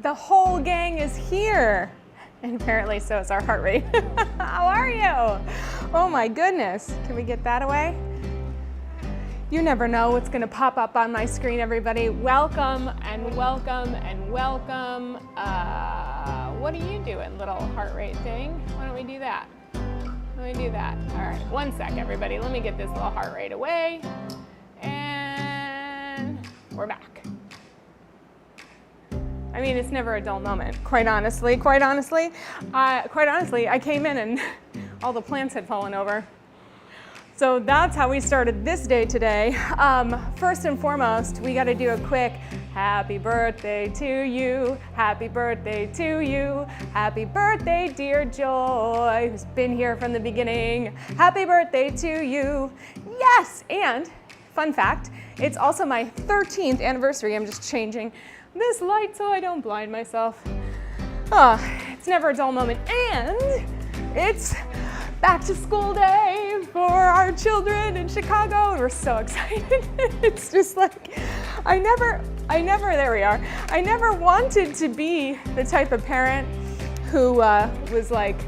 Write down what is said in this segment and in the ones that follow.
The whole gang is here. And apparently so is our heart rate. How are you? Oh my goodness. Can we get that away? You never know what's gonna pop up on my screen, everybody. Welcome and welcome and welcome. What are you doing, little heart rate thing? Why don't we do that? Let me do that. All right, one sec, everybody. Let me get this little heart rate away. And we're back. I mean, it's never a dull moment, quite honestly. Quite honestly, I came in and all the plants had fallen over. So that's how we started this day today. First and foremost, we gotta do a quick happy birthday to you, happy birthday to you, happy birthday, dear Joy, who's been here from the beginning. Happy birthday to you. Yes, and fun fact, it's also my 13th anniversary. I'm just changing this light so I don't blind myself. It's never a dull moment. And it's back to school day for our children in Chicago. We're so excited. It's just like, I never, there we are. I never wanted to be the type of parent who was like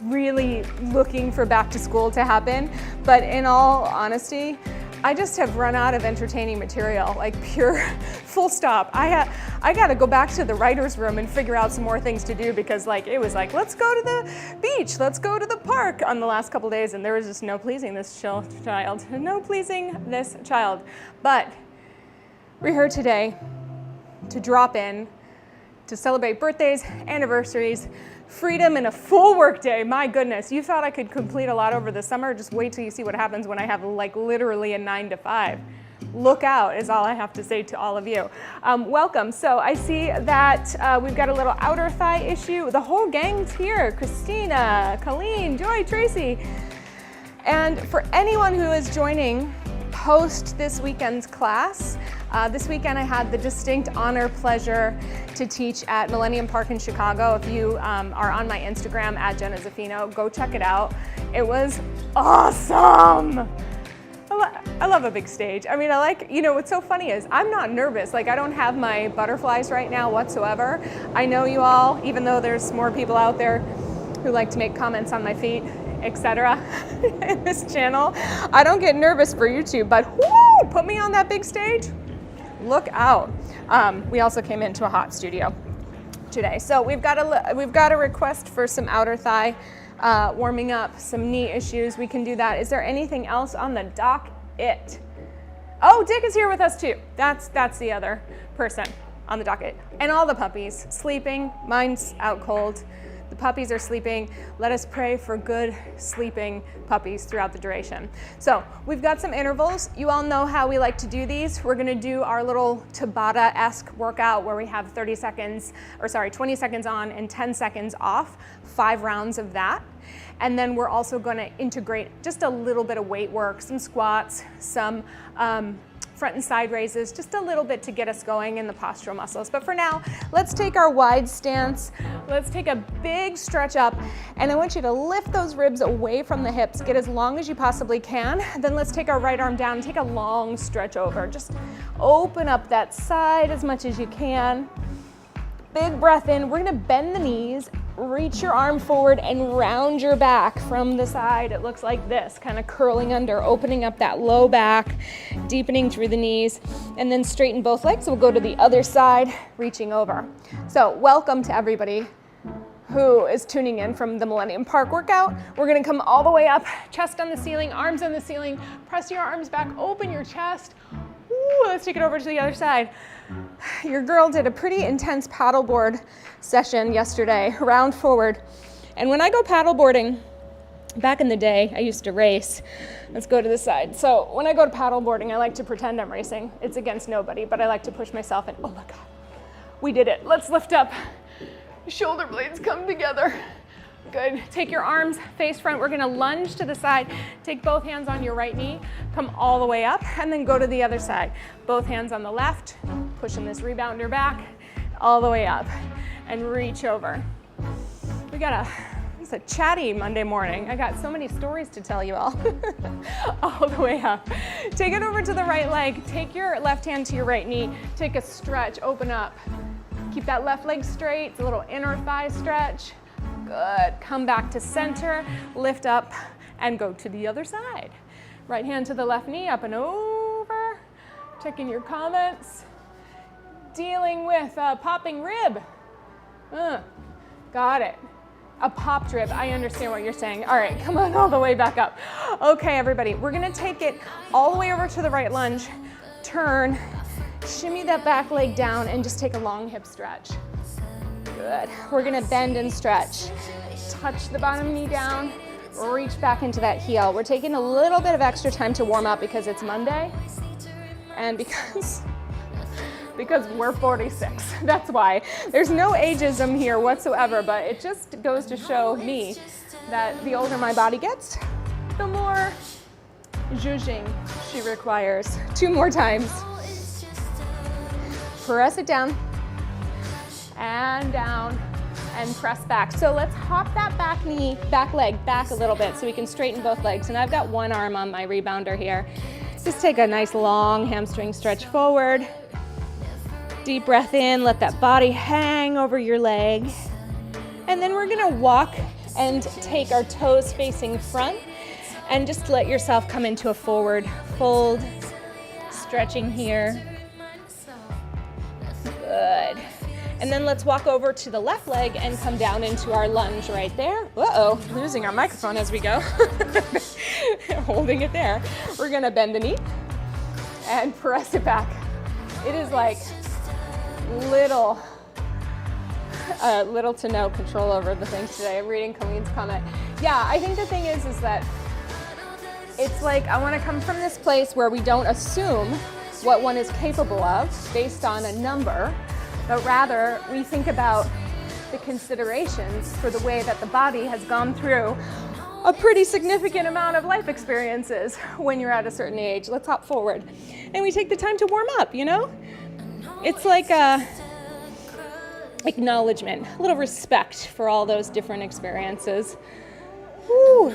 really looking for back to school to happen. But in all honesty, I just have run out of entertaining material, like pure full stop. I gotta go back to the writer's room and figure out some more things to do because like it was like, let's go to the beach, let's go to the park on the last couple days, and there was just no pleasing this child, no pleasing this child. But we're here today to drop in, to celebrate birthdays, anniversaries, freedom, and a full work day. My goodness, you thought I could complete a lot over the summer? Just wait till you see what happens when I have like literally a 9 to 5. Look out is all I have to say to all of you. Welcome. So I see that we've got a little outer thigh issue. The whole gang's here. Christina, Colleen, Joy, Tracy. And for anyone who is joining post this weekend's class, this weekend I had the distinct honor, pleasure to teach at Millennium Park in Chicago. If you are on my Instagram at Jenna-Zaffino, go check it out. It was awesome. I love a big stage. I mean, I like, you know, what's so funny is I'm not nervous. Like I don't have my butterflies right now whatsoever. I know you all, even though there's more people out there who like to make comments on my feet, etc. in this channel. I don't get nervous for YouTube, but whoo, put me on that big stage. Look out. We also came into a hot studio today. So we've got a request for some outer thigh warming up, some knee issues. We can do that. Is there anything else on the docket? Oh, Dick is here with us too. That's the other person on the docket. And all the puppies sleeping. Mine's out cold. The puppies are sleeping. Let us pray for good sleeping puppies throughout the duration. So we've got some intervals. You all know how we like to do these. We're gonna do our little Tabata-esque workout where we have 20 seconds on and 10 seconds off, 5 rounds of that. And then we're also gonna integrate just a little bit of weight work, some squats, some front and side raises, just a little bit to get us going in the postural muscles. But for now, let's take our wide stance. Let's take a big stretch up, and I want you to lift those ribs away from the hips, get as long as you possibly can. Then let's take our right arm down and take a long stretch over. Just open up that side as much as you can. Big breath in. We're gonna bend the knees, reach your arm forward and round your back from the side. It looks like this, kind of curling under, opening up that low back, deepening through the knees, and then straighten both legs. We'll go to the other side, reaching over. So welcome to everybody who is tuning in from the Millennium Park workout. We're gonna come all the way up, chest on the ceiling, arms on the ceiling, press your arms back, open your chest. Ooh, let's take it over to the other side. Your girl did a pretty intense paddleboard session yesterday, round forward. And when I go paddleboarding, back in the day, I used to race. Let's go to the side. So when I go to paddleboarding, I like to pretend I'm racing. It's against nobody, but I like to push myself and, oh my God, we did it. Let's lift up. Shoulder blades come together. Good. Take your arms face front. We're gonna lunge to the side. Take both hands on your right knee, come all the way up, and then go to the other side. Both hands on the left, pushing this rebounder back, all the way up, and reach over. It's a chatty Monday morning. I got so many stories to tell you all. All the way up. Take it over to the right leg. Take your left hand to your right knee. Take a stretch, open up. Keep that left leg straight. It's a little inner thigh stretch. Good. Come back to center, lift up, and go to the other side. Right hand to the left knee, up and over. Checking your comments. Dealing with a popping rib. Got it. A popped rib. I understand what you're saying. All right, come on all the way back up. Okay, everybody, we're gonna take it all the way over to the right lunge. Turn, shimmy that back leg down, and just take a long hip stretch. Good. We're gonna bend and stretch. Touch the bottom knee down, reach back into that heel. We're taking a little bit of extra time to warm up because it's Monday and because we're 46. That's why. There's no ageism here whatsoever, but it just goes to show me that the older my body gets, the more zhuzhing she requires. 2 more times. Press it down and down and press back. So let's hop that back leg back a little bit so we can straighten both legs. And I've got one arm on my rebounder here. Just take a nice long hamstring stretch forward. Deep breath in, let that body hang over your leg. And then we're gonna walk and take our toes facing front and just let yourself come into a forward fold. Stretching here. Good. And then let's walk over to the left leg and come down into our lunge right there. Uh-oh, losing our microphone as we go. Holding it there. We're gonna bend the knee and press it back. It is like little to no control over the things today. I'm reading Colleen's comment. Yeah, I think the thing is that it's like I wanna come from this place where we don't assume what one is capable of based on a number, but rather we think about the considerations for the way that the body has gone through a pretty significant amount of life experiences when you're at a certain age. Let's hop forward. And we take the time to warm up, you know? It's like a acknowledgement, a little respect for all those different experiences. Woo.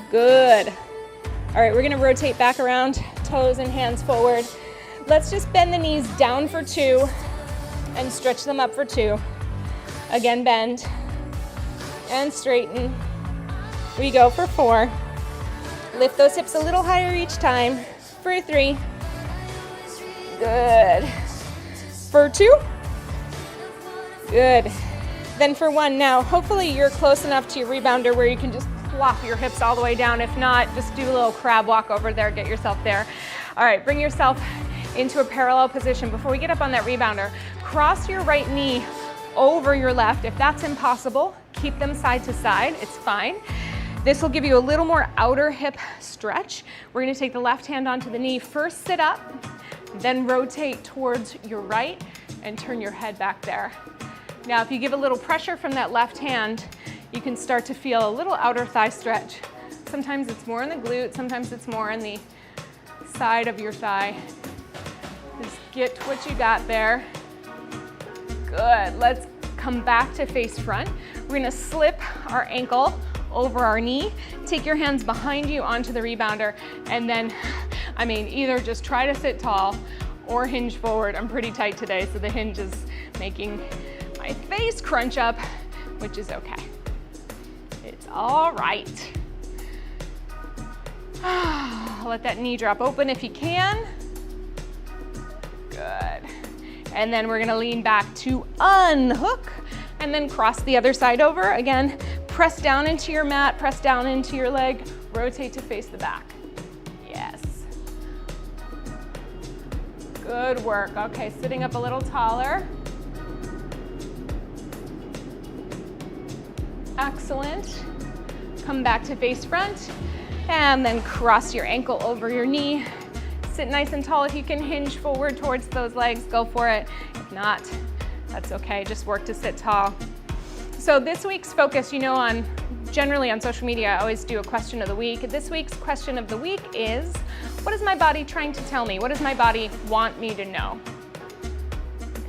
Good. All right, we're gonna rotate back around, toes and hands forward. Let's just bend the knees down for 2 and stretch them up for 2. Again, bend and straighten. We go for 4. Lift those hips a little higher each time. For 3. Good. For 2. Good. Then for 1. Now, hopefully you're close enough to your rebounder where you can just flop your hips all the way down. If not, just do a little crab walk over there, get yourself there. All right, bring yourself into a parallel position. Before we get up on that rebounder, cross your right knee over your left. If that's impossible, keep them side to side, it's fine. This will give you a little more outer hip stretch. We're gonna take the left hand onto the knee. First sit up, then rotate towards your right and turn your head back there. Now, if you give a little pressure from that left hand, you can start to feel a little outer thigh stretch. Sometimes it's more in the glute, sometimes it's more in the side of your thigh. Just get what you got there. Good, let's come back to face front. We're gonna slip our ankle over our knee, take your hands behind you onto the rebounder, and then, either just try to sit tall or hinge forward. I'm pretty tight today, so the hinge is making my face crunch up, which is okay. It's all right. Let that knee drop open if you can. Good. And then we're gonna lean back to unhook and then cross the other side over. Again, press down into your mat, press down into your leg, rotate to face the back. Yes. Good work. Okay, sitting up a little taller. Excellent. Come back to face front and then cross your ankle over your knee. Sit nice and tall. If you can hinge forward towards those legs, go for it. If not, that's okay. Just work to sit tall. So this week's focus, generally on social media, I always do a question of the week. This week's question of the week is, what is my body trying to tell me? What does my body want me to know?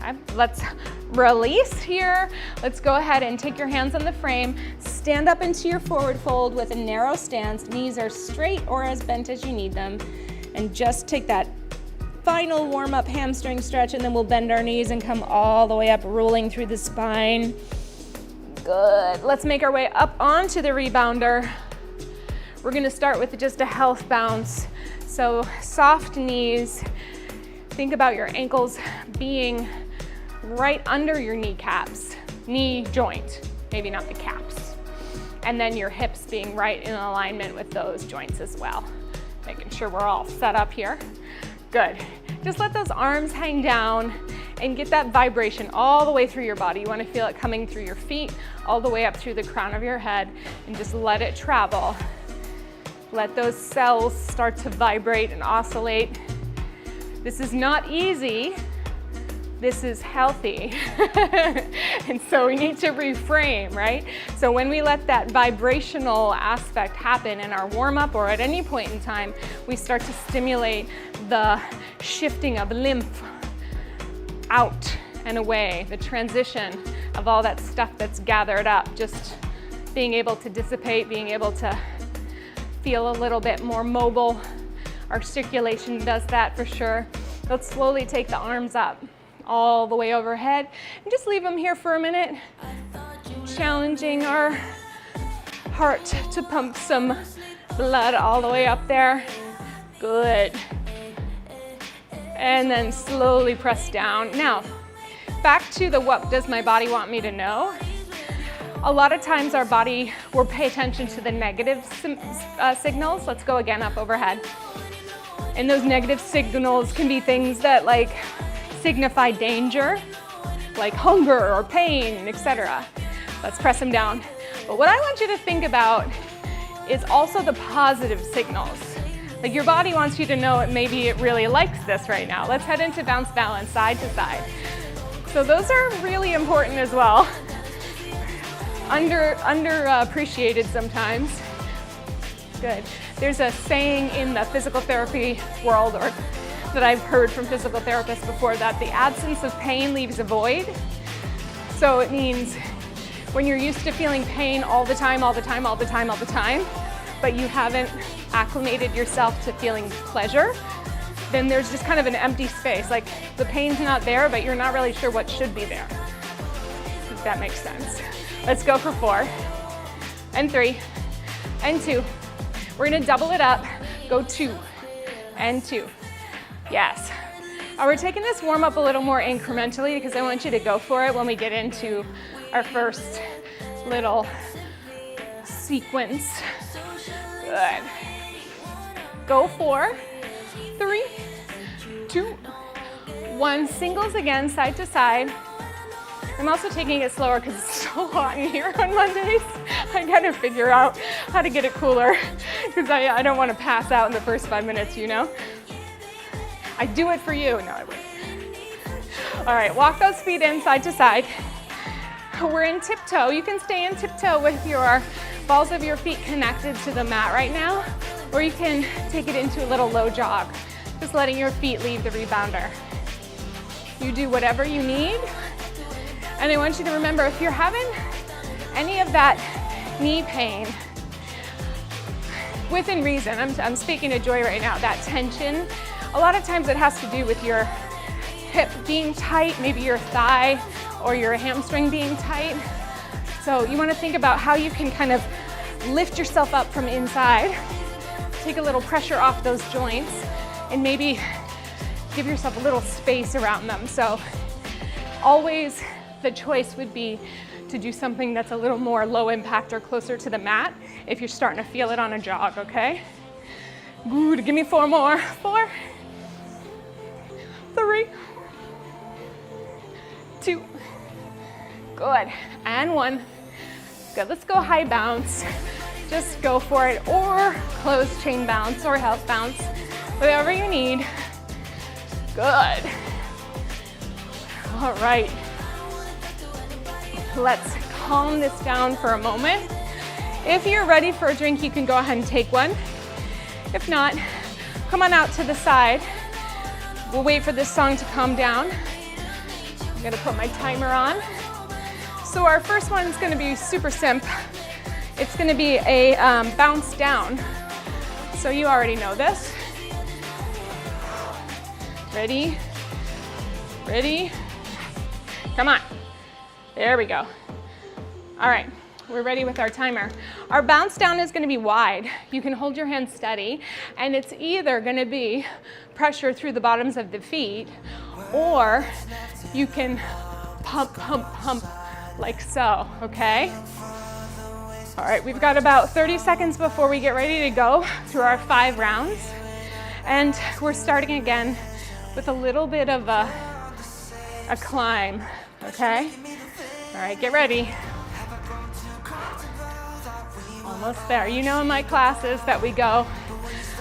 Okay, let's release here. Let's go ahead and take your hands on the frame. Stand up into your forward fold with a narrow stance. Knees are straight or as bent as you need them. And just take that final warm-up hamstring stretch, and then we'll bend our knees and come all the way up, rolling through the spine. Good. Let's make our way up onto the rebounder. We're gonna start with just a health bounce. So soft knees. Think about your ankles being right under your kneecaps, knee joint, maybe not the caps. And then your hips being right in alignment with those joints as well. Making sure we're all set up here. Good. Just let those arms hang down and get that vibration all the way through your body. You want to feel it coming through your feet, all the way up through the crown of your head, and just let it travel. Let those cells start to vibrate and oscillate. This is not easy. This is healthy. And so we need to reframe, right? So when we let that vibrational aspect happen in our warm-up or at any point in time, we start to stimulate the shifting of lymph out and away, the transition of all that stuff that's gathered up, just being able to dissipate, being able to feel a little bit more mobile. Our circulation does that for sure. Let's slowly take the arms up all the way overhead and just leave them here for a minute, challenging our heart to pump some blood all the way up there. Good. And then slowly press down. Now, back to the what does my body want me to know? A lot of times our body will pay attention to the negative signals. Let's go again up overhead. And those negative signals can be things that like signify danger, like hunger or pain, etc. Let's press them down. But what I want you to think about is also the positive signals. Like your body wants you to know maybe it really likes this right now. Let's head into bounce balance, side to side. So those are really important as well. Underappreciated sometimes. Good. There's a saying in the physical therapy world, or that I've heard from physical therapists before, that the absence of pain leaves a void. So it means when you're used to feeling pain all the time, but you haven't acclimated yourself to feeling pleasure, then there's just kind of an empty space. Like the pain's not there, but you're not really sure what should be there. If that makes sense. Let's go for 4 and 3 and 2. We're gonna double it up. Go 2 and 2. Yes. We're taking this warm up a little more incrementally because I want you to go for it when we get into our first little sequence. Good. Go 4, 3, 2, 1. Singles again, side to side. I'm also taking it slower because it's so hot in here on Mondays. I gotta figure out how to get it cooler because I don't want to pass out in the first 5 minutes, you know? I do it for you. No, I wouldn't. All right, walk those feet in side to side. We're in tiptoe. You can stay in tiptoe with your balls of your feet connected to the mat right now, or you can take it into a little low jog, just letting your feet leave the rebounder. You do whatever you need. And I want you to remember, if you're having any of that knee pain, within reason, I'm speaking to Joy right now, that tension, a lot of times it has to do with your hip being tight, maybe your thigh or your hamstring being tight. So you want to think about how you can kind of lift yourself up from inside, take a little pressure off those joints, and maybe give yourself a little space around them. So always the choice would be to do something that's a little more low impact or closer to the mat if you're starting to feel it on a jog, okay? Good, give me 4 more. 4, 3, 2, good, and 1. Good, let's go high bounce. Just go for it, or closed chain bounce or health bounce, whatever you need. Good. All right. Let's calm this down for a moment. If you're ready for a drink, you can go ahead and take one. If not, come on out to the side. We'll wait for this song to calm down. I'm gonna put my timer on. So our first one is gonna be super simple. It's gonna be a bounce down. So you already know this. Ready? Ready? Come on. There we go. All right, we're ready with our timer. Our bounce down is gonna be wide. You can hold your hands steady, and it's either gonna be pressure through the bottoms of the feet, or you can pump, pump, pump, like so, okay? All right, we've got about 30 seconds before we get ready to go through our 5 rounds. And we're starting again with a little bit of a climb, okay? All right, get ready. Almost there. You know in my classes that we go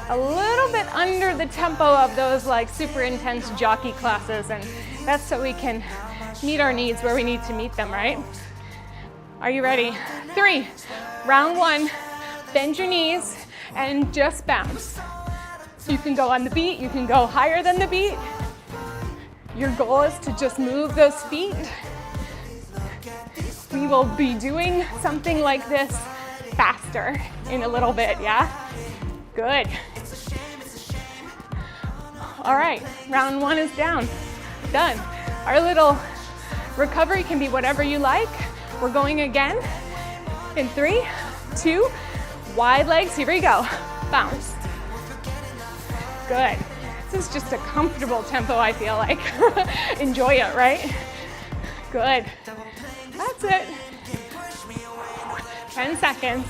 a little bit under the tempo of those like super intense jockey classes, and that's so we can meet our needs where we need to meet them, right? Are you ready? 3, round 1, bend your knees and just bounce. You can go on the beat, you can go higher than the beat. Your goal is to just move those feet. We will be doing something like this faster in a little bit, yeah? Good. All right, round 1 is down, done. Our little recovery can be whatever you like. We're going again in 3, 2, wide legs, here we go. Bounce. Good. This is just a comfortable tempo, I feel like. Enjoy it, right? Good. That's it. 10 seconds.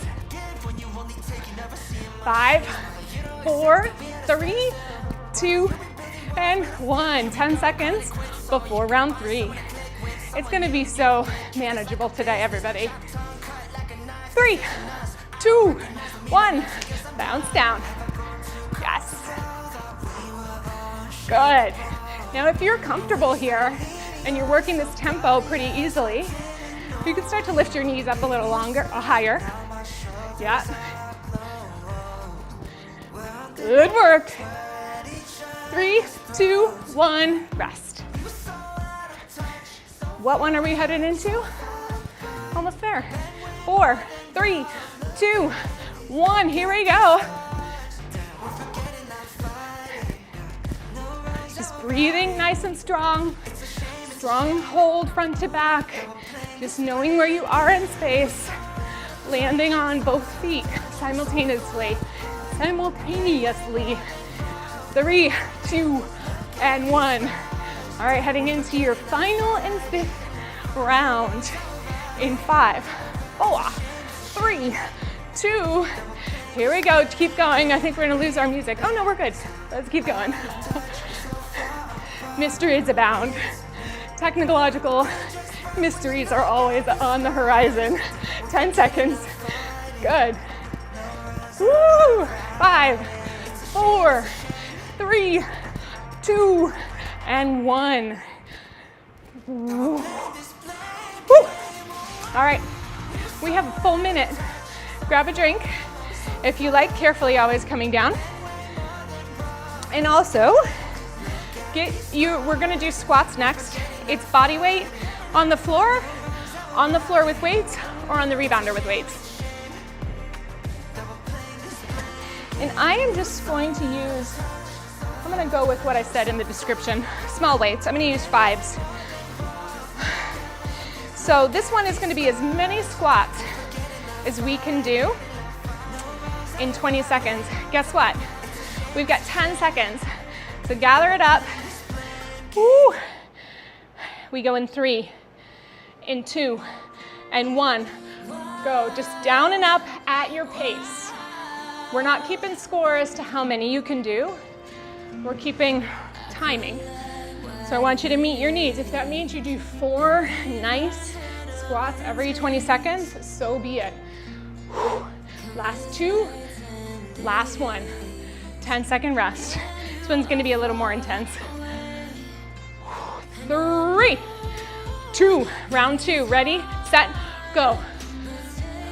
5, 4, 3, 2, and 1. 10 seconds before round 3. It's gonna be so manageable today, everybody. 3, 2, 1, bounce down. Yes. Good. Now if you're comfortable here and you're working this tempo pretty easily, you can start to lift your knees up a little longer or higher. Yeah. Good work. 3, 2, 1, rest. What one are we headed into? Almost there. 4, 3, 2, 1, here we go. Just breathing nice and strong. Strong hold front to back. Just knowing where you are in space. Landing on both feet simultaneously. 3, 2, and 1. All right, heading into your final and 5th round in 5, 4, 3, 2. Here we go, keep going. I think we're gonna lose our music. Oh no, we're good. Let's keep going. Mysteries abound. Technological mysteries are always on the horizon. 10 seconds. Good. Woo! 5, 4, 3, 2, and 1. Woo. Woo. All right, we have a full minute. Grab a drink. If you like, carefully always coming down. And also, we're gonna do squats next. It's body weight on the floor with weights, or on the rebounder with weights. And I am just going to use, I'm gonna go with what I said in the description, small weights. I'm gonna use 5s. So this one is gonna be as many squats as we can do in 20 seconds. Guess what? We've got 10 seconds. So gather it up. Woo. We go in 3, in 2, and 1. Go just down and up at your pace. We're not keeping score as to how many you can do. We're keeping timing. So I want you to meet your needs. If that means you do 4 nice squats every 20 seconds, so be it. Last 2, last 1. 10-second rest. This one's gonna be a little more intense. 3, 2, round 2. Ready, set, go.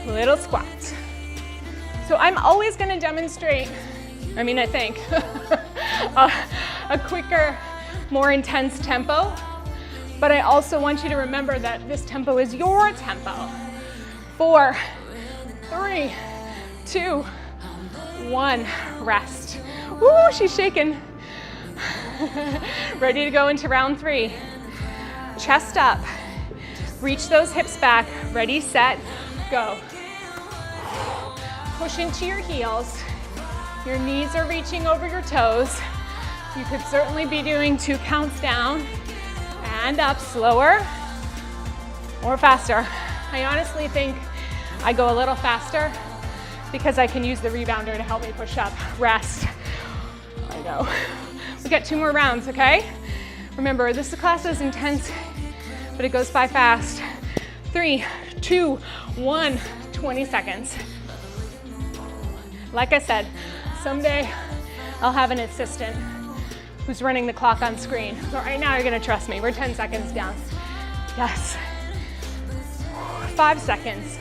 Little squats. So I'm always gonna demonstrate, I think, a quicker, more intense tempo, but I also want you to remember that this tempo is your tempo. 4, 3, 2, 1, rest. Woo, she's shaking. Ready to go into round 3. Chest up. Reach those hips back. Ready, set, go. Push into your heels. Your knees are reaching over your toes. You could certainly be doing 2 counts down and up, slower or faster. I honestly think I go a little faster because I can use the rebounder to help me push up. Rest. I know. We got 2 more rounds, okay? Remember, this class is intense, but it goes by fast. 3, 2, 1, 20 seconds. Like I said, someday I'll have an assistant who's running the clock on screen. But right now you're gonna trust me. We're 10 seconds down. Yes. 5 seconds.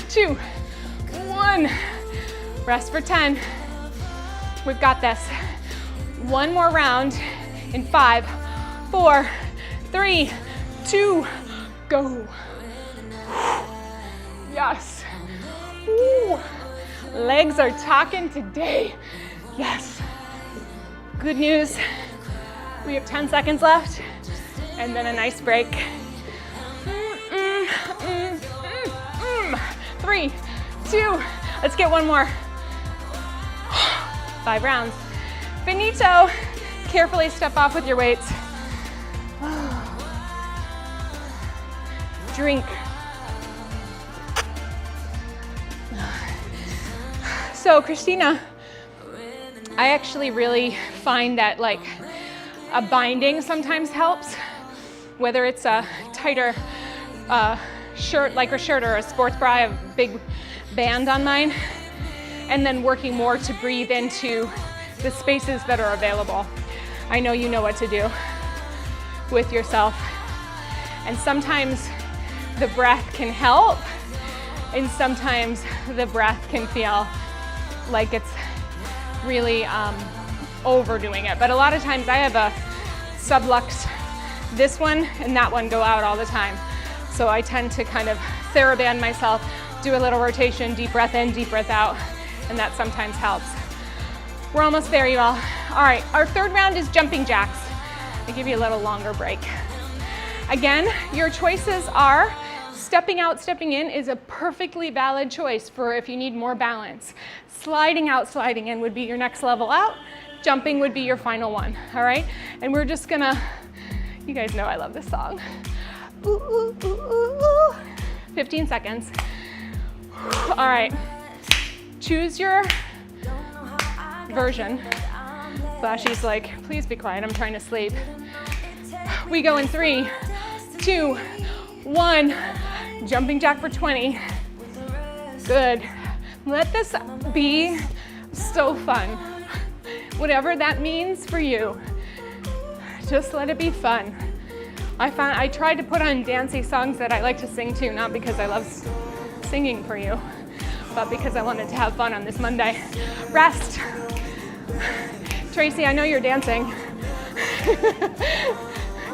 2, 1. Rest for 10. We've got this. 1 more round in 5, 4, 3, 2, go. Yes. Ooh. Legs are talking today. Yes. Good news. We have 10 seconds left and then a nice break. 3, 2, let's get 1 more. 5 rounds. Finito. Carefully step off with your weights. Drink. So Christina, I actually really find that like a binding sometimes helps, whether it's a tighter shirt, like a shirt or a sports bra. I have a big band on mine, and then working more to breathe into the spaces that are available. I know you know what to do with yourself, and sometimes the breath can help, and sometimes the breath can feel like it's really overdoing it. But a lot of times I have a sublux, this one and that one go out all the time. So I tend to kind of TheraBand myself, do a little rotation, deep breath in, deep breath out, and that sometimes helps. We're almost there, you all. All right, our 3rd round is jumping jacks. I'll give you a little longer break. Again, your choices are stepping out, stepping in is a perfectly valid choice for if you need more balance. Sliding out, sliding in would be your next level out. Jumping would be your final one, all right? And we're just gonna, you guys know I love this song. Ooh, ooh, ooh, ooh, ooh. 15 seconds. All right, choose your version. Flashy's like, please be quiet, I'm trying to sleep. We go in 3, 2, 1. Jumping jack for 20. Good. Let this be so fun. Whatever that means for you, just let it be fun. I tried to put on dancey songs that I like to sing to, not because I love singing for you, but because I wanted to have fun on this Monday. Rest. Tracy, I know you're dancing.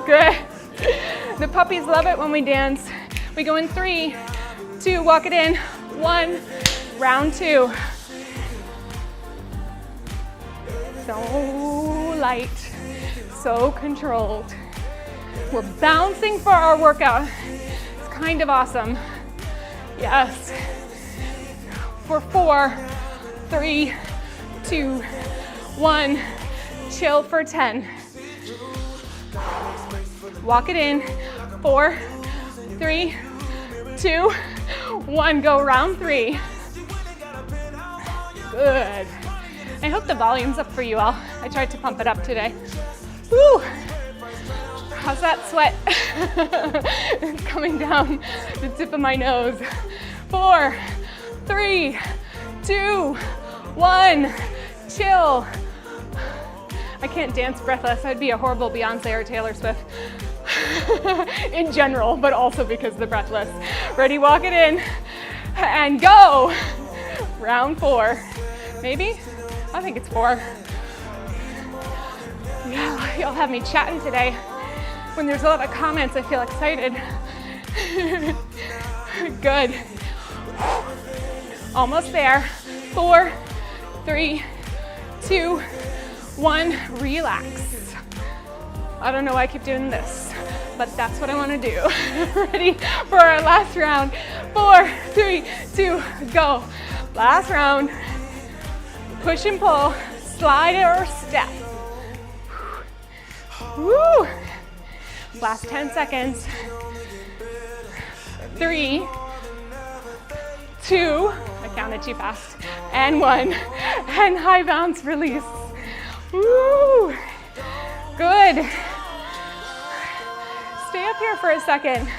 Good. The puppies love it when we dance. We go in 3, 2, walk it in, 1, round 2. So light, so controlled. We're bouncing for our workout. It's kind of awesome. Yes. For 4, 3, 2, 1, chill for 10. Walk it in, 4, 3, 2, 1, go round 3. Good. I hope the volume's up for you all. I tried to pump it up today. Woo! How's that sweat? It's coming down the tip of my nose. 4, 3, 2, 1, chill. I can't dance breathless. I'd be a horrible Beyonce or Taylor Swift. In general, but also because the breathless. Ready, walk it in, and go. Round 4. Maybe? I think it's 4. Yeah, y'all have me chatting today. When there's a lot of comments, I feel excited. Good. Almost there. 4, 3, 2, 1, relax. I don't know why I keep doing this, but that's what I want to do. Ready for our last round. 4, 3, 2, go. Last round. Push and pull, slide or step. Woo. Last 10 seconds. 3, 2, I counted too fast, and 1, and high bounce release. Woo. Good. Stay up here for a second.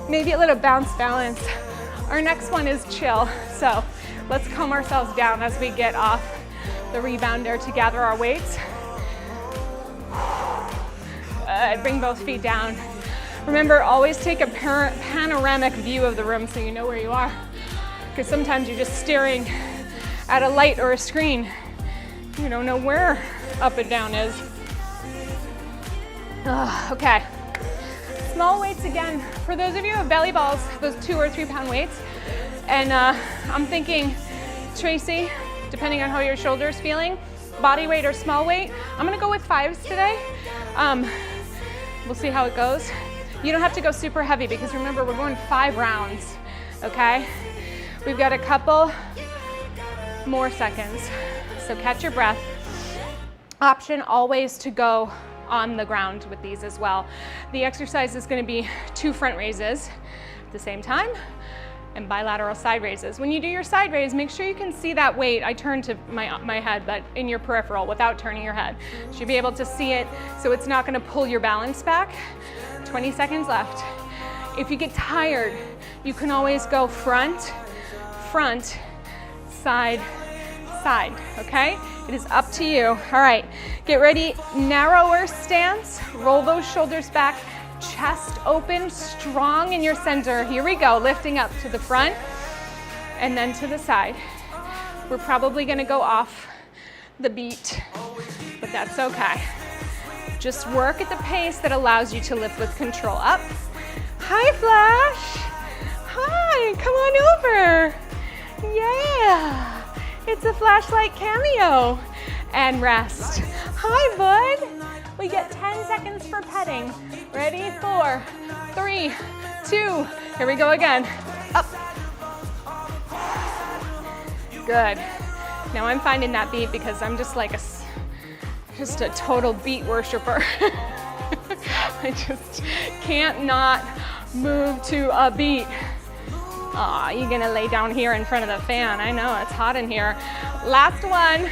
Maybe a little bounce balance. Our next one is chill, so let's calm ourselves down as we get off the rebounder to gather our weights. Good. Bring both feet down. Remember, always take a panoramic view of the room so you know where you are, because sometimes you're just staring at a light or a screen. You don't know where up and down is. Okay. Small weights again. For those of you who have belly balls, those 2 or 3 pound weights, and I'm thinking, Tracy, depending on how your shoulder's feeling, body weight or small weight, I'm gonna go with 5s today. We'll see how it goes. You don't have to go super heavy because remember, we're going 5 rounds, okay? We've got a couple more seconds, so catch your breath. Option always to go on the ground with these as well. The exercise is going to be 2 front raises at the same time and bilateral side raises. When you do your side raise, make sure you can see that weight. I turn to my head, but in your peripheral without turning your head. You should be able to see it so it's not going to pull your balance back. 20 seconds left. If you get tired, you can always go front, front, side, side, okay? It is up to you. All right, get ready, narrower stance, roll those shoulders back, chest open, strong in your center. Here we go, lifting up to the front and then to the side. We're probably gonna go off the beat, but that's okay. Just work at the pace that allows you to lift with control. Up. Hi, Flash. Hi, come on over. Yeah. It's a flashlight cameo. And rest. Hi, bud. We get 10 seconds for petting. Ready? 4, 3, 2. Here we go again. Up. Good. Now I'm finding that beat because I'm just like just a total beat worshiper. I just can't not move to a beat. Aw, you're gonna lay down here in front of the fan. I know, it's hot in here. Last one,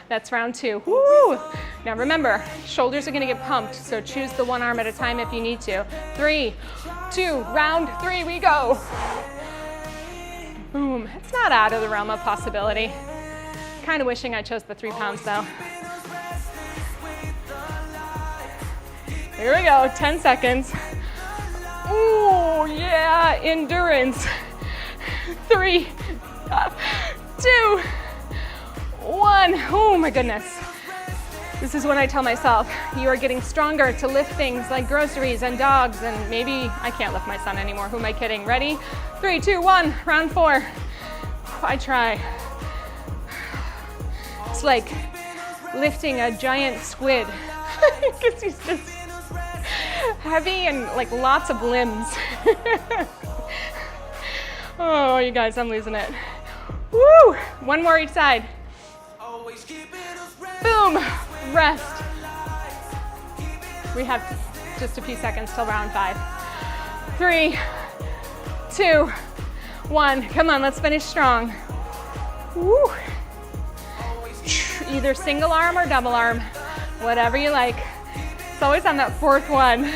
that's round 2. Woo! Now remember, shoulders are gonna get pumped, so choose the 1 arm at a time if you need to. 3, 2, round 3, we go. Boom, it's not out of the realm of possibility. Kind of wishing I chose the 3 pounds though. Here we go, 10 seconds. Ooh, yeah, endurance. 3, 2, 1. Oh my goodness. This is when I tell myself, you are getting stronger to lift things like groceries and dogs, and maybe I can't lift my son anymore. Who am I kidding? Ready? 3, 2, 1, round 4. I try. It's like lifting a giant squid because he's just heavy and like lots of limbs. Oh, you guys, I'm losing it. Woo! 1 more each side. Boom! Rest. We have just a few seconds till round 5. 3, 2, 1. Come on, let's finish strong. Woo! Either single arm or double arm, whatever you like. It's always on that 4th one.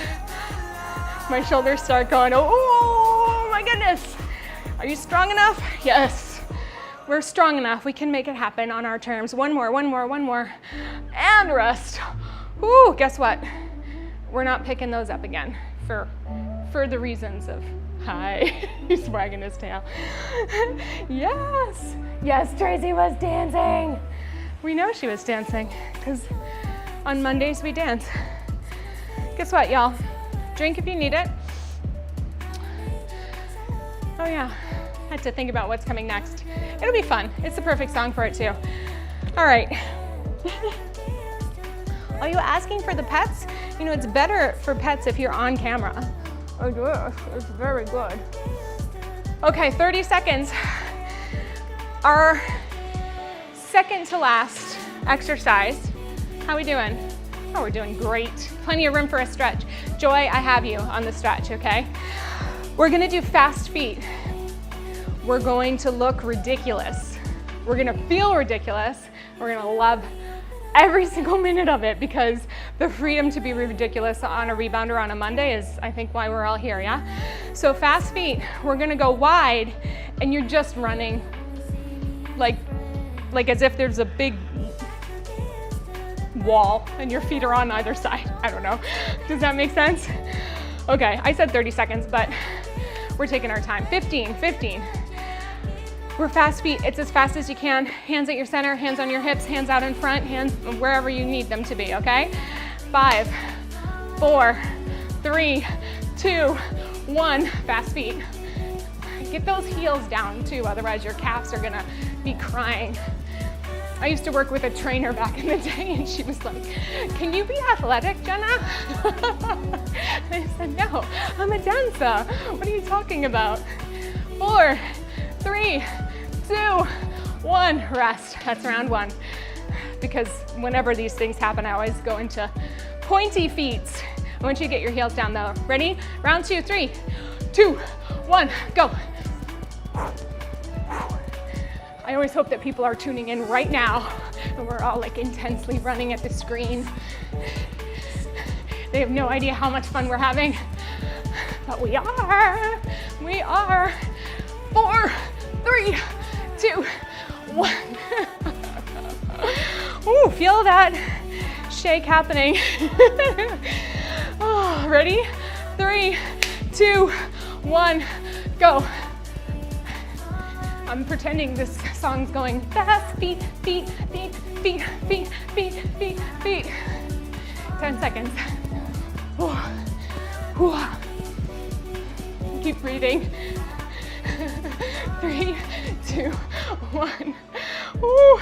My shoulders start going, oh my goodness. Are you strong enough? Yes. We're strong enough. We can make it happen on our terms. 1 more, 1 more, 1 more. And rest. Ooh, guess what? We're not picking those up again for the reasons of, hi, he's wagging his tail. Yes. Yes, Tracy was dancing. We know she was dancing because on Mondays we dance. Guess what, y'all? Drink if you need it. Oh yeah, I had to think about what's coming next. It'll be fun. It's the perfect song for it too. All right. Are you asking for the pets? You know, it's better for pets if you're on camera. Oh yes, it's very good. Okay, 30 seconds. Our second to last exercise. How we doing? Oh, we're doing great. Plenty of room for a stretch. Joy, I have you on the stretch, okay? We're gonna do fast feet. We're going to look ridiculous. We're gonna feel ridiculous. We're gonna love every single minute of it because the freedom to be ridiculous on a rebounder on a Monday is, I think, why we're all here, yeah? So fast feet, we're gonna go wide and you're just running like as if there's a big wall and your feet are on either side. I don't know. Does that make sense? Okay, I said 30 seconds, but we're taking our time. 15. We're fast feet. It's as fast as you can. Hands at your center, hands on your hips, hands out in front, hands wherever you need them to be, okay? 5, 4, 3, 2, 1. Fast feet. Get those heels down too, otherwise your calves are gonna be crying. I used to work with a trainer back in the day and she was like, can you be athletic, Jenna? I said, no, I'm a dancer. What are you talking about? 4, 3, 2, 1, rest. That's round 1. Because whenever these things happen, I always go into pointy feet. I want you to get your heels down though. Ready? Round 2, 3, 2, 1, go. I always hope that people are tuning in right now and we're all like intensely running at the screen. They have no idea how much fun we're having, but we are. 4, 3, 2, 1. Ooh, feel that shake happening. Oh, ready? 3, 2, 1, go. I'm pretending this song's going fast, feet, feet, feet, feet, feet, feet, feet, feet. 10 seconds. Keep breathing. 3, 2, 1. Ooh.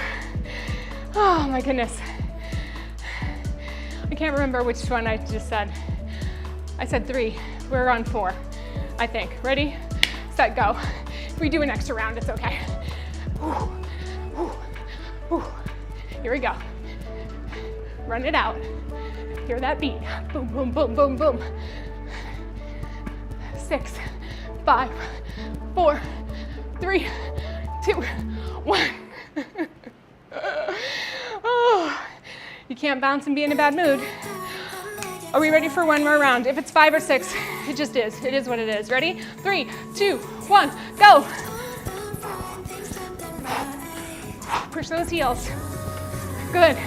Oh my goodness. I can't remember which one I just said. I said 3. We're on 4, I think. Ready, set, go. If we do an extra round, it's okay. Here we go. Run it out. Hear that beat. Boom, boom, boom, boom, boom. 6, 5, 4, 3, 2, 1. Oh, you can't bounce and be in a bad mood. Are we ready for one more round? If it's 5 or 6, it just is. It is what it is. Ready? 3, 2, 1, go. Push those heels. Good.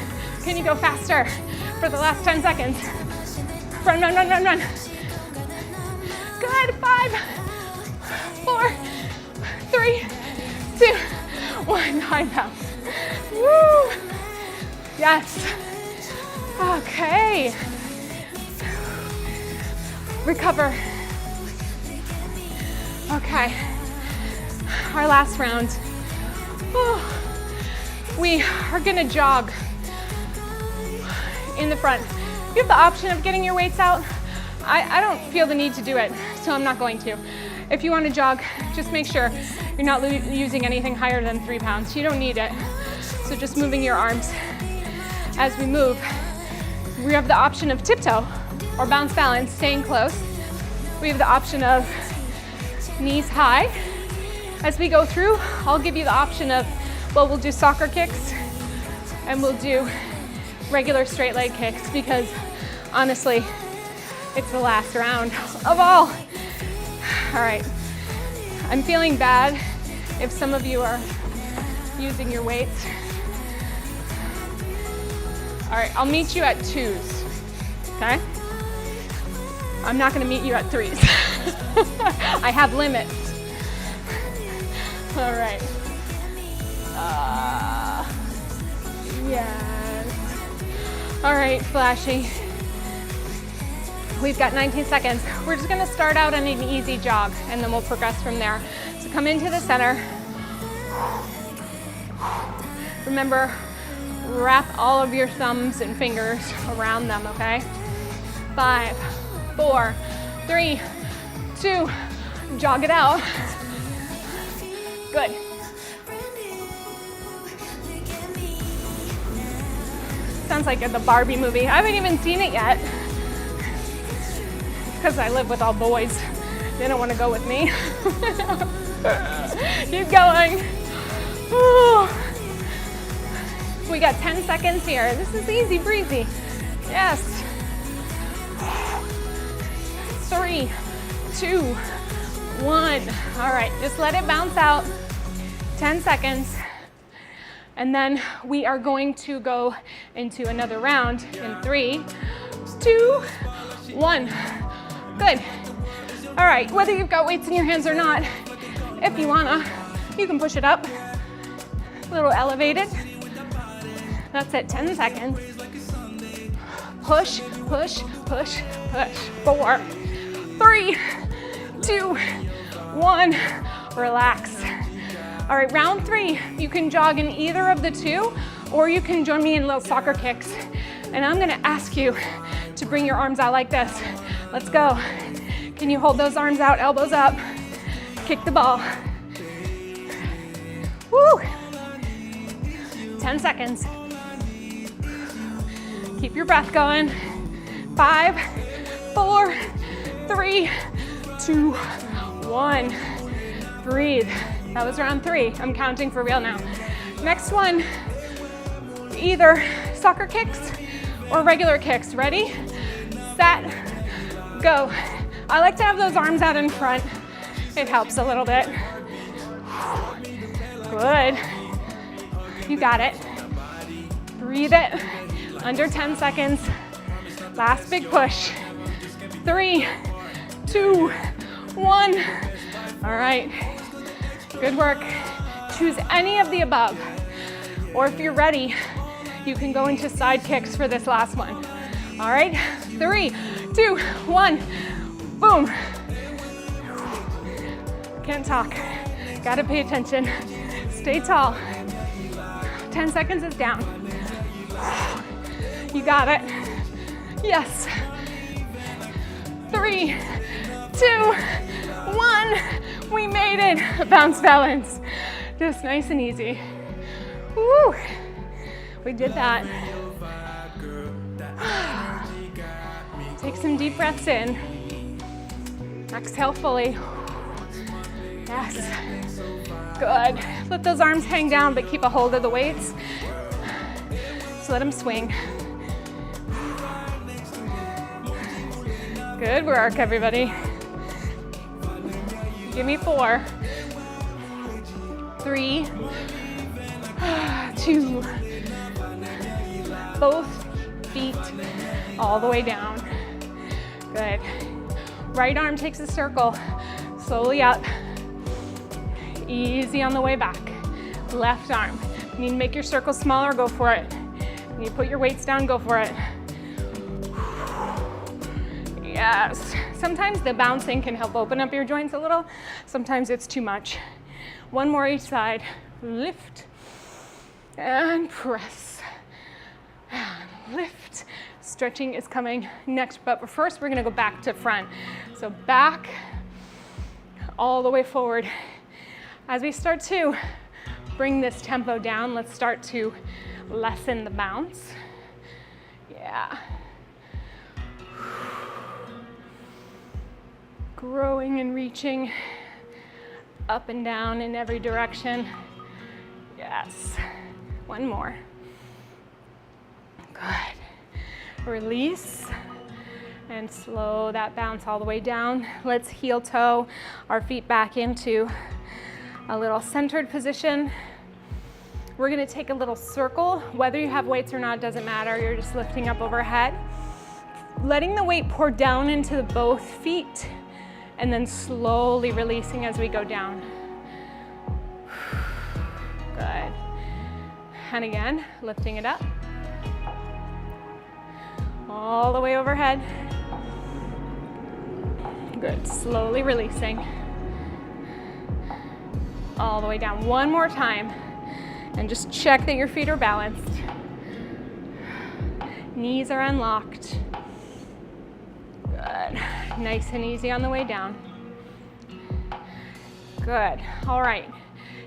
Can you go faster for the last 10 seconds? Run, run, run, run, run. Good. 5, 4, 3, 2, 1. High bounce. Woo. Yes. Okay. Recover. Okay. Our last round. Oh. We are gonna jog in the front. You have the option of getting your weights out. I don't feel the need to do it, so I'm not going to. If you want to jog, just make sure you're not using anything higher than 3 pounds. You don't need it. So just moving your arms. As we move, we have the option of tiptoe or bounce balance, staying close. We have the option of knees high. As we go through, I'll give you the option of, well, we'll do soccer kicks and we'll do regular straight leg kicks because honestly, it's the last round of all. All right, I'm feeling bad if some of you are using your weights. All right, I'll meet you at 2s, okay? I'm not gonna meet you at 3s. I have limits. All right. Yes. All right, Flashy. We've got 19 seconds. We're just gonna start out on an easy jog and then we'll progress from there. So come into the center. Remember, Wrap all of your thumbs and fingers around them, okay? 5, 4, 3, 2, jog it out. Good. Sounds like the Barbie movie. I haven't even seen it yet because I live with all boys. They don't want to go with me. Keep going. Ooh. We got 10 seconds here. This is easy breezy. Yes. 3, 2, 1. All right, just let it bounce out. 10 seconds. And then we are going to go into another round in 3, 2, 1. Good. All right, whether you've got weights in your hands or not, if you wanna, you can push it up. A little elevated. That's it, 10 seconds. Push, push, push, push. 4, 3, 2, 1. Relax. All right, round 3. You can jog in either of the two, or you can join me in little soccer kicks. And I'm gonna ask you to bring your arms out like this. Let's go. Can you hold those arms out, elbows up? Kick the ball. Woo! 10 seconds. Keep your breath going. 5, 4, 3, 2, 1. Breathe. That was round 3. I'm counting for real now. Next one, either soccer kicks or regular kicks. Ready, set, go. I like to have those arms out in front. It helps a little bit. Good. You got it. Breathe it. Under 10 seconds. Last big push. 3, 2, 1. All right. Good work. Choose any of the above. Or if you're ready, you can go into side kicks for this last one. All right. 3, 2, 1. Boom. Can't talk. Gotta pay attention. Stay tall. 10 seconds is down. You got it. Yes. 3, 2, 1. We made it. Bounce balance. Just nice and easy. Woo. We did that. Take some deep breaths in. Exhale fully. Yes. Good. Let those arms hang down, but keep a hold of the weights. Just let them swing. Good work, everybody. Give me 4, 3, 2. Both feet all the way down. Good. Right arm takes a circle, slowly up. Easy on the way back. Left arm. You need to make your circle smaller, go for it. You need to put your weights down, go for it. Yes. Sometimes the bouncing can help open up your joints a little. Sometimes it's too much. One more each side. Lift and press. And lift. Stretching is coming next, but first we're gonna go back to front. So back, all the way forward. As we start to bring this tempo down, let's start to lessen the bounce. Yeah. Growing and reaching up and down in every direction. Yes. One more. Good. Release and slow that bounce all the way down. Let's heel toe our feet back into a little centered position. We're gonna take a little circle. Whether you have weights or not doesn't matter. You're just lifting up overhead. Letting the weight pour down into both feet and then slowly releasing as we go down. Good. And again, lifting it up. All the way overhead. Good, slowly releasing. All the way down. One more time. And just check that your feet are balanced. Knees are unlocked. Good. Nice and easy on the way down. Good. All right.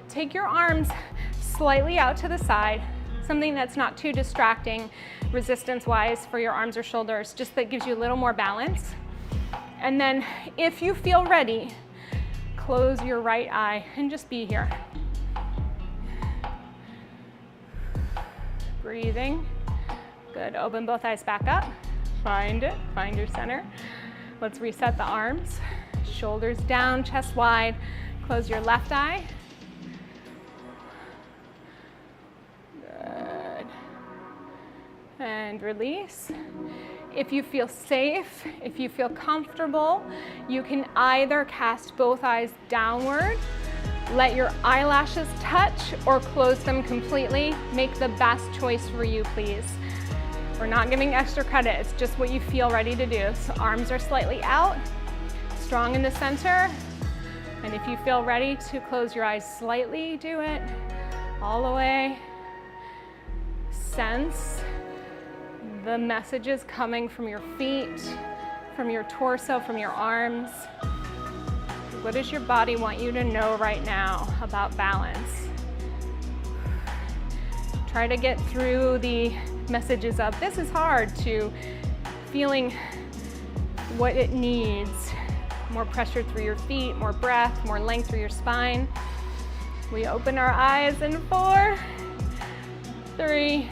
Take your arms slightly out to the side, something that's not too distracting resistance-wise for your arms or shoulders, just that gives you a little more balance. And then if you feel ready, close your right eye and just be here. Breathing. Good. Open both eyes back up. Find it. Find your center. Let's reset the arms. Shoulders down, chest wide. Close your left eye. Good. And release. If you feel safe, if you feel comfortable, you can either cast both eyes downward, let your eyelashes touch, or close them completely. Make the best choice for you, please. We're not giving extra credit, it's just what you feel ready to do. So arms are slightly out, strong in the center. And if you feel ready to close your eyes slightly, do it all the way. Sense the messages coming from your feet, from your torso, from your arms. What does your body want you to know right now about balance? Try to get through the messages of this is hard to feeling what it needs. More pressure through your feet, more breath, more length through your spine. We open our eyes in 4, 3,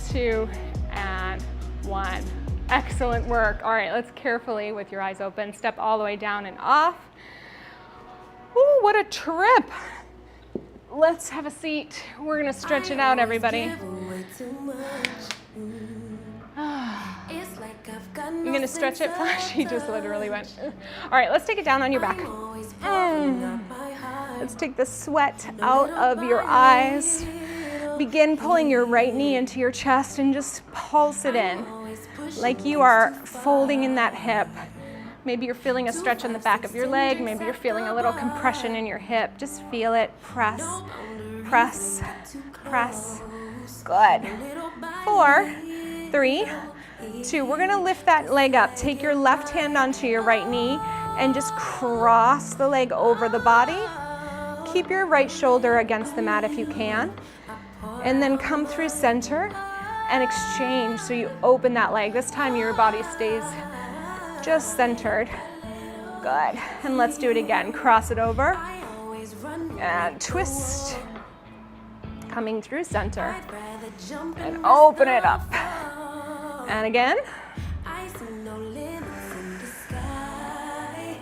2, and 1. Excellent work. All right, let's carefully, with your eyes open, step all the way down and off. Ooh, what a trip. Let's have a seat. We're gonna stretch it out, everybody. You're gonna stretch it? She just literally went. All right, let's take it down on your back. Let's take the sweat out of your eyes. Begin pulling your right knee into your chest and just pulse it in, like you are folding in that hip. Maybe you're feeling a stretch on the back of your leg. Maybe you're feeling a little compression in your hip. Just feel it. Press, press, press. Good. 4, 3, 2. We're gonna lift that leg up. Take your left hand onto your right knee and just cross the leg over the body. Keep your right shoulder against the mat if you can. And then come through center and exchange. So you open that leg. This time your body stays just centered. Good. And let's do it again. Cross it over and twist. Coming through center and open it up. And again.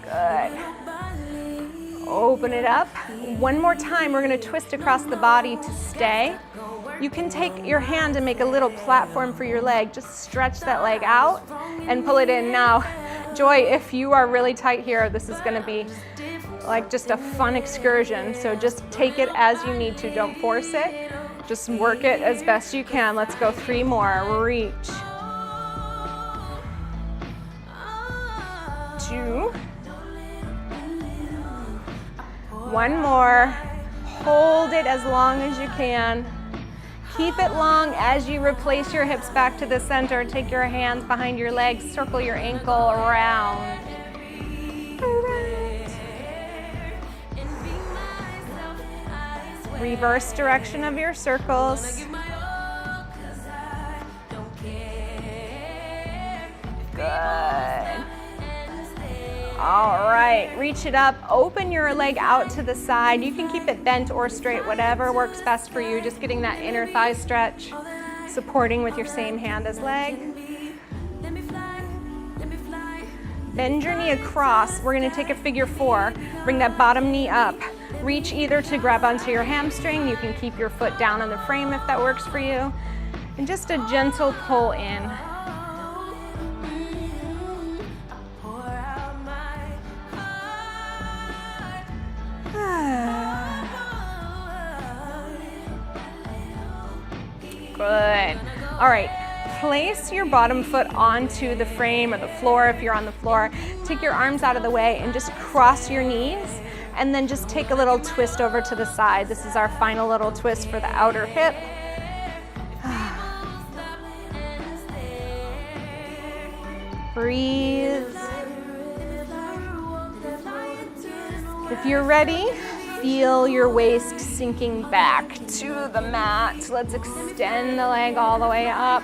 Good. Open it up. One more time, we're going to twist across the body to stay. You can take your hand and make a little platform for your leg. Just stretch that leg out and pull it in. Now, Joy, if you are really tight here, this is going to be like just a fun excursion. So just take it as you need to. Don't force it. Just work it as best you can. Let's go 3 more. Reach. 2. 1 more. Hold it as long as you can. Keep it long as you replace your hips back to the center. Take your hands behind your legs, circle your ankle around. Reverse direction of your circles. Good. All right, reach it up, open your leg out to the side. You can keep it bent or straight, whatever works best for you. Just getting that inner thigh stretch, supporting with your same hand as leg. Bend your knee across. We're gonna take a figure 4. Bring that bottom knee up. Reach either to grab onto your hamstring. You can keep your foot down on the frame if that works for you. And just a gentle pull in. Good. All right, place your bottom foot onto the frame or the floor if you're on the floor. Take your arms out of the way and just cross your knees and then just take a little twist over to the side. This is our final little twist for the outer hip. Breathe. If you're ready, feel your waist sinking back to the mat. Let's extend the leg all the way up.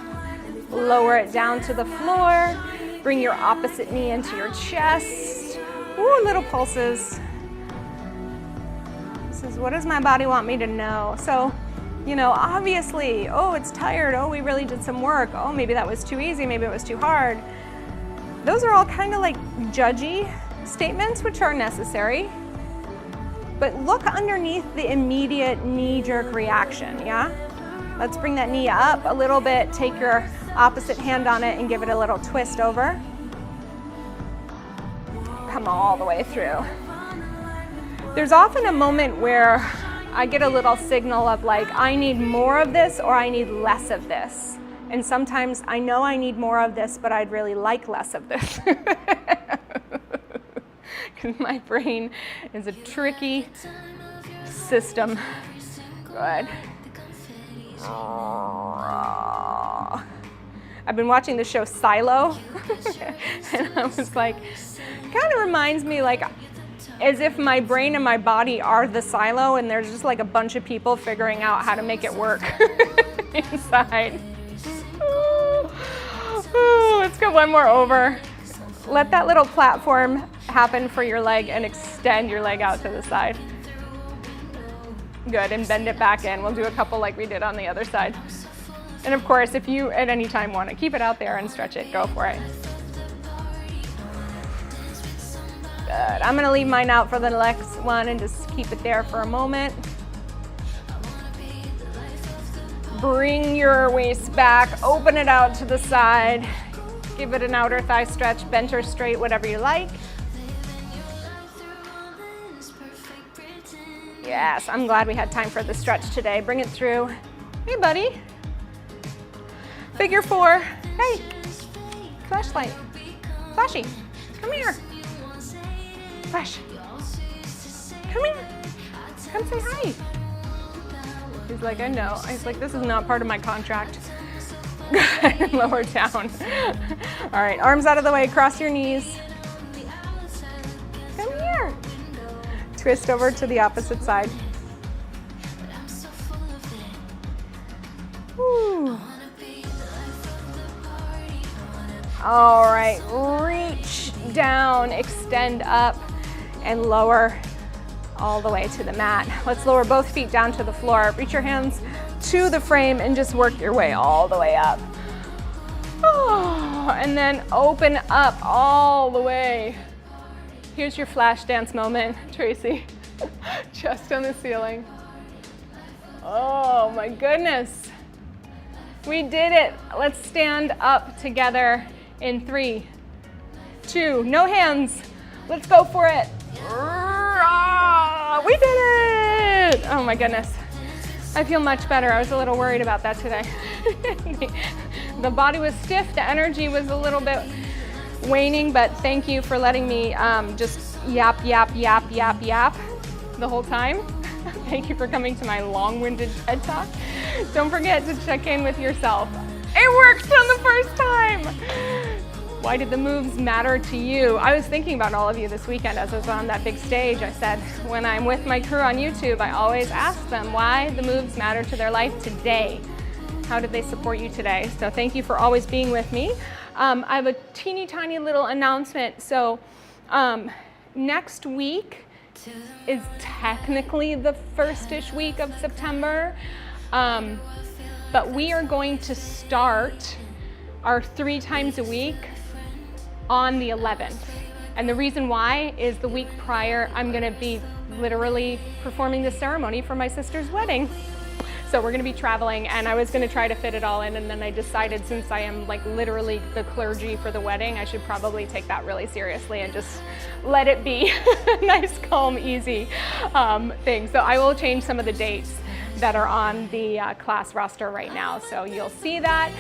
Lower it down to the floor. Bring your opposite knee into your chest. Ooh, little pulses. This is, what does my body want me to know? So, you know, obviously, oh, it's tired. Oh, we really did some work. Oh, maybe that was too easy. Maybe it was too hard. Those are all kind of like judgy statements, which are necessary. But look underneath the immediate knee-jerk reaction, yeah? Let's bring that knee up a little bit. Take your opposite hand on it and give it a little twist over. Come all the way through. There's often a moment where I get a little signal of like, I need more of this or I need less of this. And sometimes I know I need more of this, but I'd really like less of this. Because my brain is a tricky system. Good. I've been watching the show Silo, and I was like, kind of reminds me like as if my brain and my body are the silo, and there's just like a bunch of people figuring out how to make it work inside. Ooh, let's go one more over. Let that little platform happen for your leg and extend your leg out to the side. Good, and bend it back in. We'll do a couple like we did on the other side. And of course, if you at any time want to keep it out there and stretch it, go for it. Good, I'm gonna leave mine out for the next one and just keep it there for a moment. Bring your waist back, open it out to the side. Give it an outer thigh stretch, bent or straight, whatever you like. Yes, I'm glad we had time for the stretch today. Bring it through. Hey, buddy. Figure four. Hey, flashlight. Flashy, come here. Flash. Come here. Come say hi. He's like, I know. He's like, this is not part of my contract. Lower down. All right, arms out of the way, cross your knees. Come here. Twist over to the opposite side. Woo. All right, reach down, extend up, and lower all the way to the mat. Let's lower both feet down to the floor. Reach your hands to the frame and just work your way all the way up. Oh, and then open up all the way. Here's your flash dance moment, Tracy. Chest on the ceiling. Oh my goodness. We did it. Let's stand up together in 3, 2, no hands. Let's go for it. We did it. Oh my goodness. I feel much better. I was a little worried about that today. The body was stiff, the energy was a little bit waning, but thank you for letting me just yap the whole time. Thank you for coming to my long-winded TED Talk. Don't forget to check in with yourself. It worked on the first time. Why did the moves matter to you? I was thinking about all of you this weekend as I was on that big stage. I said, when I'm with my crew on YouTube, I always ask them why the moves matter to their life today. How did they support you today? So thank you for always being with me. I have a teeny tiny little announcement. So next week is technically the first-ish week of September, but we are going to start our 3 times a week on the 11th. And the reason why is the week prior, I'm gonna be literally performing the ceremony for my sister's wedding. So we're gonna be traveling, and I was gonna try to fit it all in, and then I decided, since I am like literally the clergy for the wedding, I should probably take that really seriously and just let it be a nice, calm, easy thing. So I will change some of the dates that are on the class roster right now, so you'll see that.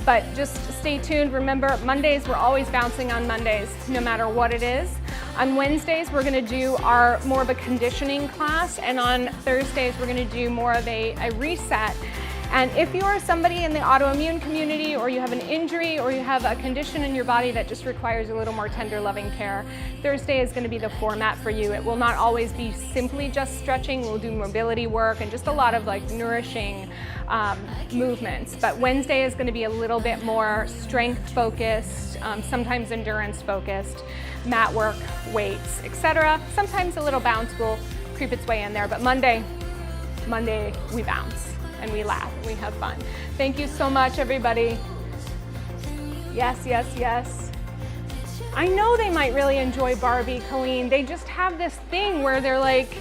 But just stay tuned. Remember, Mondays, we're always bouncing on Mondays, no matter what it is. On Wednesdays, we're gonna do our more of a conditioning class, and on Thursdays, we're gonna do more of a reset. And if you are somebody in the autoimmune community, or you have an injury, or you have a condition in your body that just requires a little more tender, loving care, Thursday is going to be the format for you. It will not always be simply just stretching. We'll do mobility work and just a lot of like nourishing movements. But Wednesday is going to be a little bit more strength focused, sometimes endurance focused, mat work, weights, etc. Sometimes a little bounce will creep its way in there, but Monday we bounce and we laugh and we have fun. Thank you so much, everybody. Yes, yes, yes. I know they might really enjoy Barbie, Colleen. They just have this thing where they're like,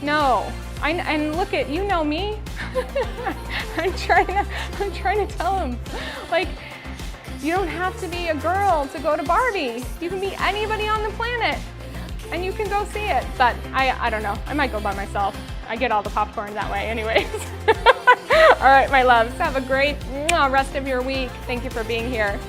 no. And look at, you know me. I'm trying to tell them, like, you don't have to be a girl to go to Barbie. You can be anybody on the planet and you can go see it. But I don't know, I might go by myself. I get all the popcorn that way anyways. All right, my loves, have a great rest of your week. Thank you for being here.